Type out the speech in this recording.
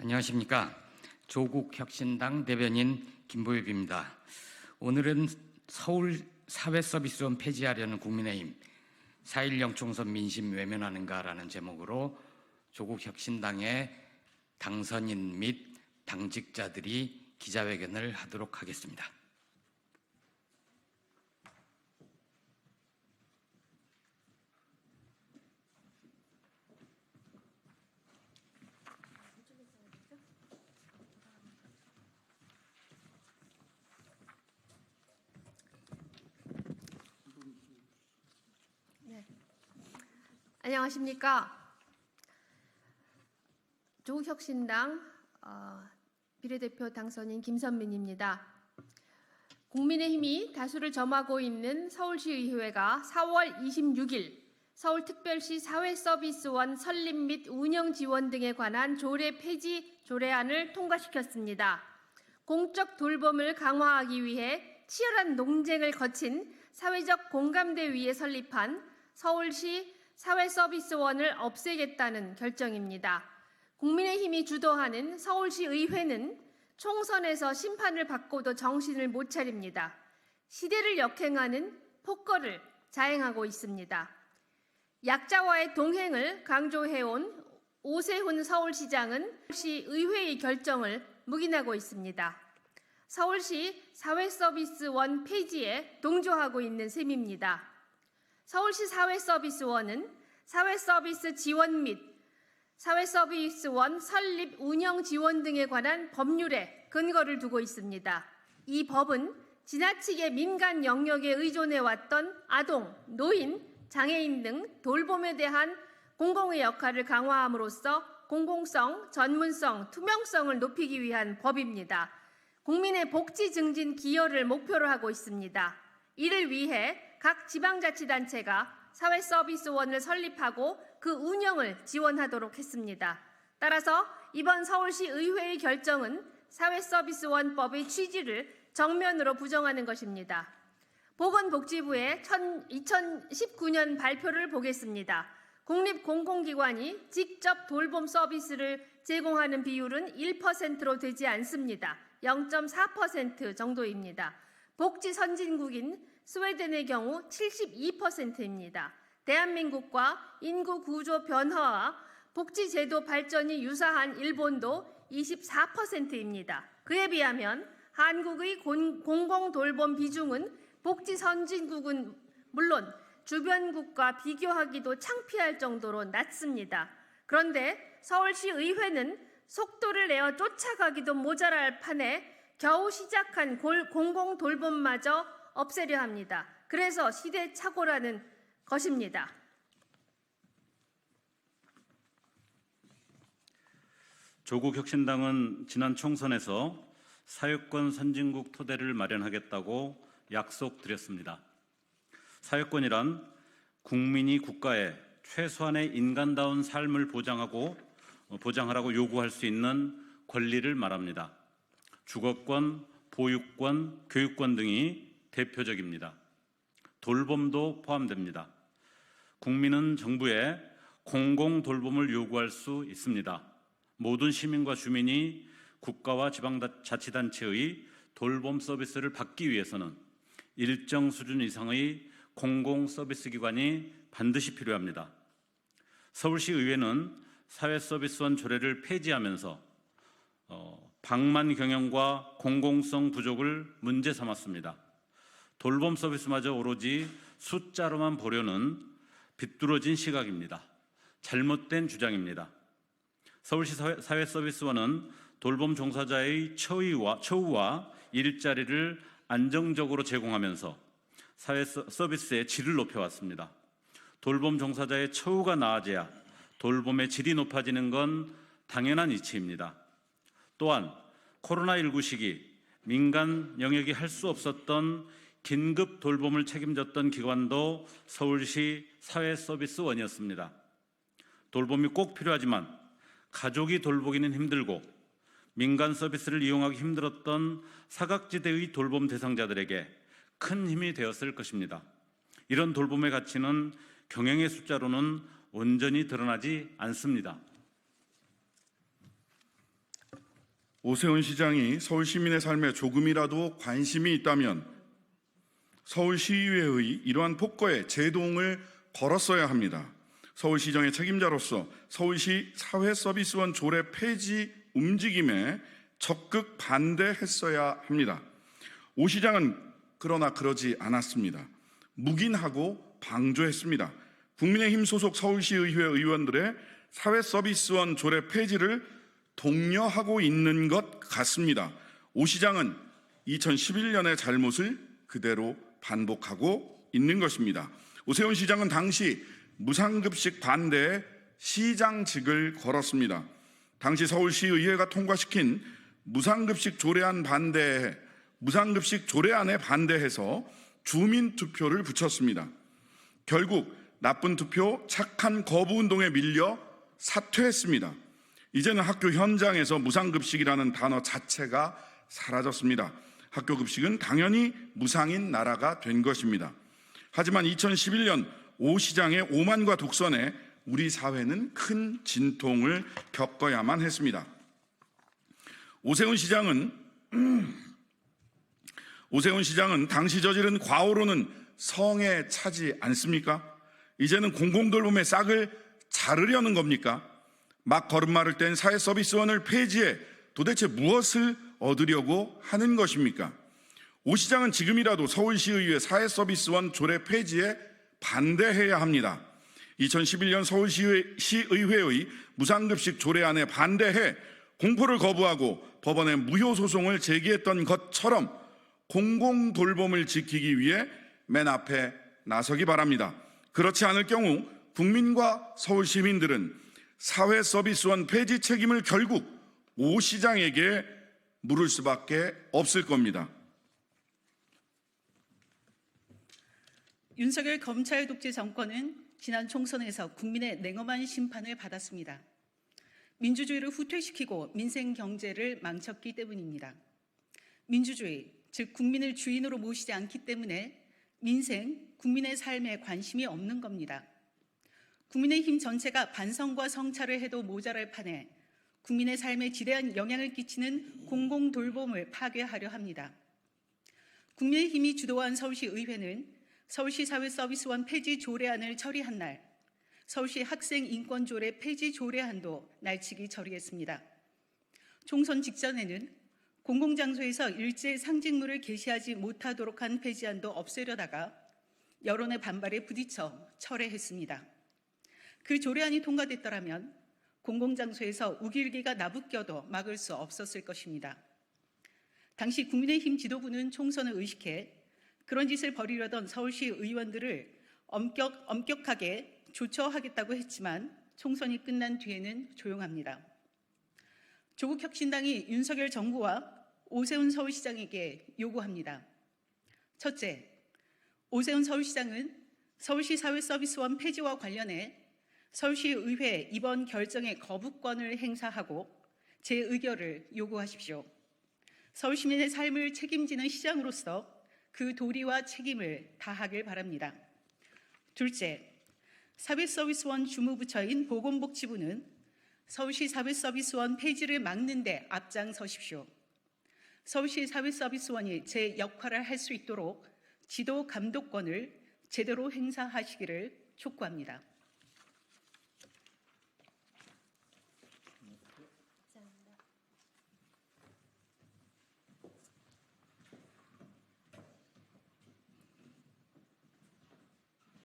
안녕하십니까. 조국혁신당 대변인 김보엽입니다. 오늘은 서울 사회서비스원 폐지하려는 국민의힘 4.16 총선 민심 외면하는가라는 제목으로 조국혁신당의 당선인 및 당직자들이 기자회견을 하도록 하겠습니다. 안녕하십니까. 조국혁신당 비례대표 당선인 김선민입니다. 국민의힘이 다수를 점하고 있는 서울시의회가 4월 26일 서울특별시 사회서비스원 설립 및 운영 지원 등에 관한 조례 폐지 조례안을 통과시켰습니다. 공적 돌봄을 강화하기 위해 치열한 논쟁을 거친 사회적 공감대 위에 설립한 서울시 사회서비스원을 없애겠다는 결정입니다. 국민의힘이 주도하는 서울시의회는 총선에서 심판을 받고도 정신을 못 차립니다. 시대를 역행하는 폭거를 자행하고 있습니다. 약자와의 동행을 강조해온 오세훈 서울시장은 시의회의 결정을 묵인하고 있습니다. 서울시 사회서비스원 폐지에 동조하고 있는 셈입니다. 서울시 사회서비스원은 사회서비스 지원 및 사회서비스원 설립 운영 지원 등에 관한 법률에 근거를 두고 있습니다. 이 법은 지나치게 민간 영역에 의존해왔던 아동, 노인, 장애인 등 돌봄에 대한 공공의 역할을 강화함으로써 공공성, 전문성, 투명성을 높이기 위한 법입니다. 국민의 복지 증진 기여를 목표로 하고 있습니다. 이를 위해 각 지방자치단체가 사회서비스원을 설립하고 그 운영을 지원하도록 했습니다. 따라서 이번 서울시 의회의 결정은 사회서비스원법의 취지를 정면으로 부정하는 것입니다. 보건복지부의 2019년 발표를 보겠습니다. 국립공공기관이 직접 돌봄 서비스를 제공하는 비율은 1%로 되지 않습니다. 0.4% 정도입니다. 복지 선진국인 스웨덴의 경우 72%입니다. 대한민국과 인구 구조 변화와 복지제도 발전이 유사한 일본도 24%입니다. 그에 비하면 한국의 공공돌봄 비중은 복지 선진국은 물론 주변국과 비교하기도 창피할 정도로 낮습니다. 그런데 서울시 의회는 속도를 내어 쫓아가기도 모자랄 판에 겨우 시작한 공공돌봄마저 없애려 합니다. 그래서 시대착오라는 것입니다. 조국혁신당은 지난 총선에서 사회권 선진국 토대를 마련하겠다고 약속드렸습니다. 사회권이란 국민이 국가에 최소한의 인간다운 삶을 보장하라고 요구할 수 있는 권리를 말합니다. 주거권, 보육권, 교육권 등이 대표적입니다. 돌봄도 포함됩니다. 국민은 정부에 공공돌봄을 요구할 수 있습니다. 모든 시민과 주민이 국가와 지방자치단체의 돌봄 서비스를 받기 위해서는 일정 수준 이상의 공공서비스기관이 반드시 필요합니다. 서울시의회는 사회서비스원 조례를 폐지하면서 방만 경영과 공공성 부족을 문제 삼았습니다. 돌봄 서비스마저 오로지 숫자로만 보려는 비뚤어진 시각입니다. 잘못된 주장입니다. 서울시 사회서비스원은 돌봄 종사자의 처우와 일자리를 안정적으로 제공하면서 사회서비스의 질을 높여왔습니다. 돌봄 종사자의 처우가 나아져야 돌봄의 질이 높아지는 건 당연한 이치입니다. 또한 코로나19 시기 민간 영역이 할 수 없었던 긴급 돌봄을 책임졌던 기관도 서울시 사회서비스원이었습니다. 돌봄이 꼭 필요하지만 가족이 돌보기는 힘들고 민간 서비스를 이용하기 힘들었던 사각지대의 돌봄 대상자들에게 큰 힘이 되었을 것입니다. 이런 돌봄의 가치는 경영의 숫자로는 온전히 드러나지 않습니다. 오세훈 시장이 서울 시민의 삶에 조금이라도 관심이 있다면 서울시의회의 이러한 폭거에 제동을 걸었어야 합니다. 서울시정의 책임자로서 서울시 사회서비스원 조례 폐지 움직임에 적극 반대했어야 합니다. 오 시장은 그러나 그러지 않았습니다. 묵인하고 방조했습니다. 국민의힘 소속 서울시의회 의원들의 사회서비스원 조례 폐지를 독려하고 있는 것 같습니다. 오 시장은 2011년의 잘못을 그대로 반복하고 있는 것입니다. 오세훈 시장은 당시 무상급식 반대에 시장직을 걸었습니다. 당시 서울시의회가 통과시킨 무상급식 조례안에 반대해서 주민투표를 붙였습니다. 결국 나쁜 투표, 착한 거부운동에 밀려 사퇴했습니다. 이제는 학교 현장에서 무상급식이라는 단어 자체가 사라졌습니다. 학교 급식은 당연히 무상인 나라가 된 것입니다. 하지만 2011년 오 시장의 오만과 독선에 우리 사회는 큰 진통을 겪어야만 했습니다. 오세훈 시장은 당시 저지른 과오로는 성에 차지 않습니까? 이제는 공공돌봄의 싹을 자르려는 겁니까? 막 걸음마를 뗀 사회서비스원을 폐지해 도대체 무엇을 얻으려고 하는 것입니까? 오 시장은 지금이라도 서울시의회 사회서비스원 조례 폐지에 반대해야 합니다. 2011년 서울시의회의 무상급식 조례안에 반대해 공포를 거부하고 법원에 무효소송을 제기했던 것처럼 공공돌봄을 지키기 위해 맨 앞에 나서기 바랍니다. 그렇지 않을 경우 국민과 서울 시민들은 사회서비스원 폐지 책임을 결국 오 시장에게 물을 수밖에 없을 겁니다. 윤석열 검찰 독재 정권은 지난 총선에서 국민의 냉엄한 심판을 받았습니다. 민주주의를 후퇴시키고 민생 경제를 망쳤기 때문입니다. 민주주의, 즉 국민을 주인으로 모시지 않기 때문에 민생, 국민의 삶에 관심이 없는 겁니다. 국민의힘 전체가 반성과 성찰을 해도 모자랄 판에 국민의 삶에 지대한 영향을 끼치는 공공돌봄을 파괴하려 합니다. 국민의힘이 주도한 서울시 의회는 서울시 사회서비스원 폐지 조례안을 처리한 날 서울시 학생인권조례 폐지 조례안도 날치기 처리했습니다. 총선 직전에는 공공장소에서 일제 상징물을 게시하지 못하도록 한 폐지안도 없애려다가 여론의 반발에 부딪혀 철회했습니다. 그 조례안이 통과됐더라면 공공장소에서 우길기가 나부껴도 막을 수 없었을 것입니다. 당시 국민의힘 지도부는 총선을 의식해 그런 짓을 벌이려던 서울시 의원들을 엄격하게 조처하겠다고 했지만 총선이 끝난 뒤에는 조용합니다. 조국혁신당이 윤석열 정부와 오세훈 서울시장에게 요구합니다. 첫째, 오세훈 서울시장은 서울시 사회서비스원 폐지와 관련해 서울시의회 이번 결정에 거부권을 행사하고 재의결을 요구하십시오. 서울시민의 삶을 책임지는 시장으로서 그 도리와 책임을 다하길 바랍니다. 둘째, 사회서비스원 주무부처인 보건복지부는 서울시 사회서비스원 폐지를 막는 데 앞장서십시오. 서울시 사회서비스원이 제 역할을 할 수 있도록 지도 감독권을 제대로 행사하시기를 촉구합니다.